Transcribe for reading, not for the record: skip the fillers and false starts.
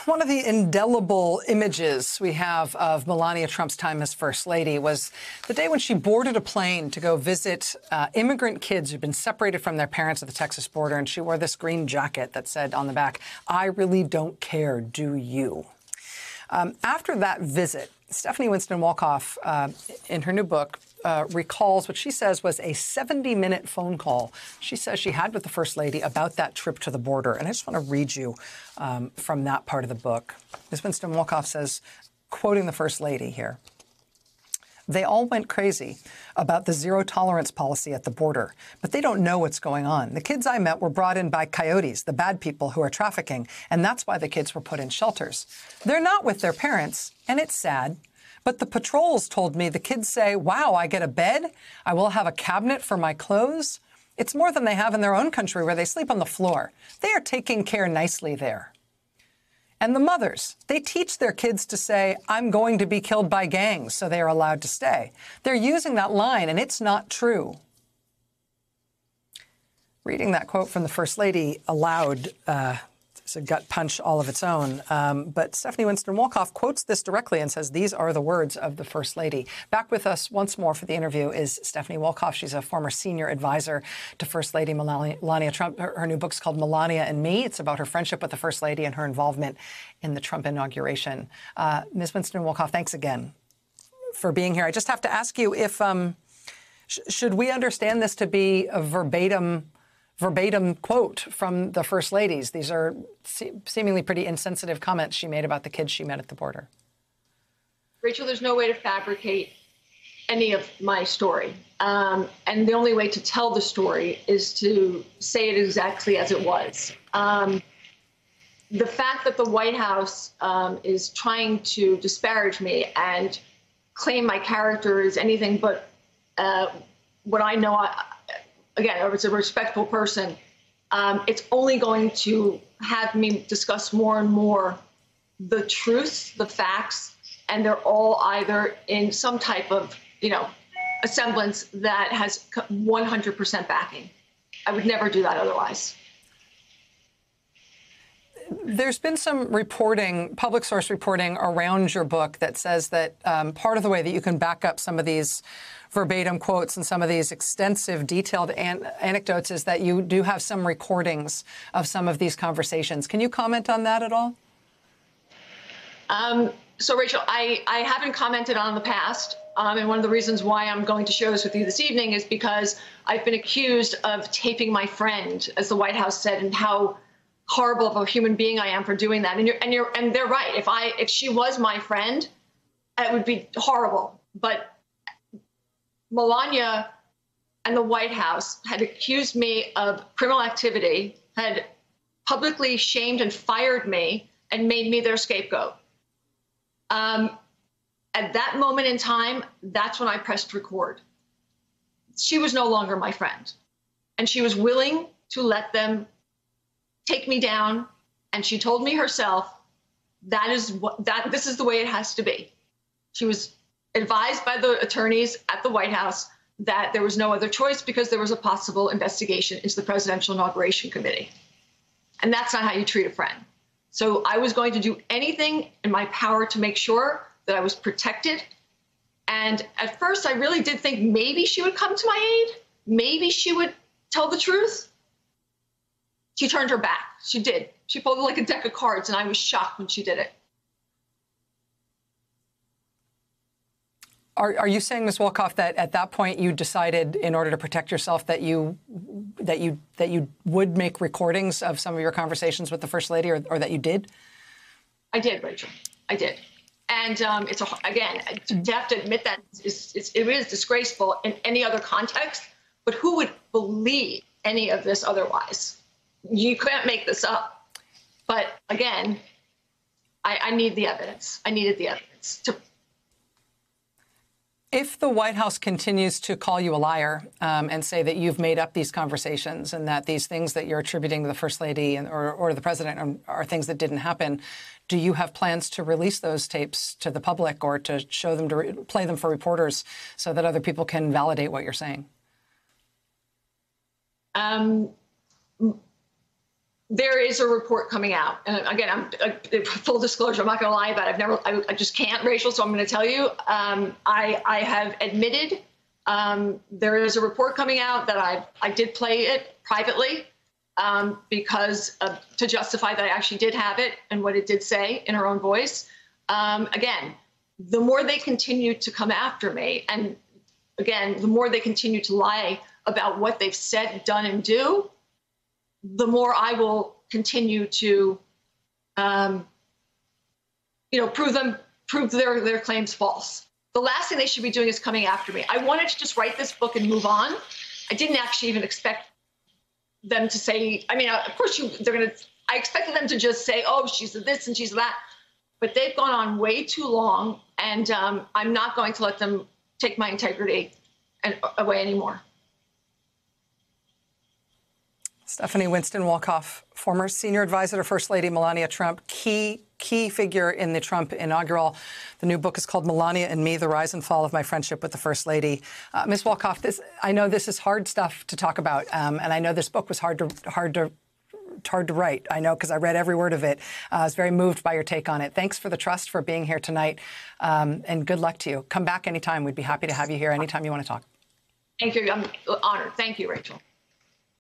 One of the indelible images we have of Melania Trump's time as First Lady was the day when she boarded a plane to go visit immigrant kids who'd been separated from their parents at the Texas border, and she wore this green jacket that said on the back, "I really don't care, do you?" After that visit, Stephanie Winston Wolkoff, in her new book, recalls what she says was a 70-minute phone call she says she had with the First Lady about that trip to the border. And I just want to read you from that part of the book. Ms. Winston Wolkoff says, quoting the First Lady here, "They all went crazy about the zero-tolerance policy at the border, but they don't know what's going on. The kids I met were brought in by coyotes, the bad people who are trafficking, and that's why the kids were put in shelters. They're not with their parents, and it's sad. But the patrols told me the kids say, 'Wow, I get a bed. I will have a cabinet for my clothes.' It's more than they have in their own country where they sleep on the floor. They are taking care nicely there." And the mothers, they teach their kids to say, "I'm going to be killed by gangs," so they are allowed to stay. They're using that line, and it's not true. Reading that quote from the First Lady aloud, it's a gut punch all of its own. But Stephanie Winston Wolkoff quotes this directly and says these are the words of the First Lady. Back with us once more for the interview is Stephanie Wolkoff. She's a former senior advisor to First Lady Melania Trump. Her new book's called Melania and Me. It's about her friendship with the First Lady and her involvement in the Trump inauguration. Ms. Winston Wolkoff, thanks again for being here. I just have to ask you if should we understand this to be a verbatim quote from the First Ladies? These are seemingly pretty insensitive comments she made about the kids she met at the border. Rachel, there's no way to fabricate any of my story. And the only way to tell the story is to say it exactly as it was. The fact that the White House is trying to disparage me and claim my character is anything but what I know, again, if it's a respectful person, it's only going to have me discuss more and more the truth, the facts, and they're all either in some type of, a semblance that has 100% backing. I would never do that otherwise. There's been some reporting, public source reporting around your book that says that part of the way that you can back up some of these verbatim quotes and some of these extensive, detailed anecdotes is that you do have some recordings of some of these conversations. Can you comment on that at all? So, Rachel, I haven't commented on the past. And one of the reasons why I'm going to share this with you this evening is because I've been accused of taping my friend, as the White House said, and how horrible of a human being I am for doing that. And they're right. If she was my friend, it would be horrible. But Melania and the White House had accused me of criminal activity, had publicly shamed and fired me, and made me their scapegoat. At that moment in time, that's when I pressed record. She was no longer my friend, and she was willing to let them take me down. And she told me herself, this is the way it has to be. She was advised by the attorneys at the White House that there was no other choice because there was a possible investigation into the Presidential Inauguration Committee. And that's not how you treat a friend. So I was going to do anything in my power to make sure that I was protected. And at first, I really did think maybe she would come to my aid. Maybe she would tell the truth. She turned her back. She did. She pulled like a deck of cards, and I was shocked when she did it. Are you saying, Ms. Wolkoff, that at that point you decided, in order to protect yourself, that you would make recordings of some of your conversations with the First Lady, or that you did? I did, Rachel. I did. And again, to have to admit that it is disgraceful in any other context. But who would believe any of this otherwise? You can't make this up. But again, I need the evidence. I needed the evidence to. If the White House continues to call you a liar and say that you've made up these conversations and that these things that you're attributing to the First Lady or the President are things that didn't happen, do you have plans to release those tapes to the public or to show them, to play them for reporters so that other people can validate what you're saying? there is a report coming out, and again, full disclosure, I'm not going to lie about it. I just can't, Rachel. So I'm going to tell you, I have admitted there is a report coming out that I did play it privately because to justify that I actually did have it and what it did say in her own voice. Again, the more they continue to come after me, and again, the more they continue to lie about what they've said, done, and do, the more I will continue to, prove their claims false. The last thing they should be doing is coming after me. I wanted to just write this book and move on. I didn't actually even expect them to say, I mean, of course I expected them to just say, oh, she's this and she's that, but they've gone on way too long, and I'm not going to let them take my integrity away anymore. Stephanie Winston-Wolkoff, former senior advisor to First Lady Melania Trump, key figure in the Trump inaugural. The new book is called Melania and Me, The Rise and Fall of My Friendship with the First Lady. Ms. Wolkoff, I know this is hard stuff to talk about, and I know this book was hard to write. I know because I read every word of it. I was very moved by your take on it. Thanks for the trust, for being here tonight, and good luck to you. Come back anytime. We'd be happy to have you here anytime you want to talk. Thank you. I'm honored. Thank you, Rachel.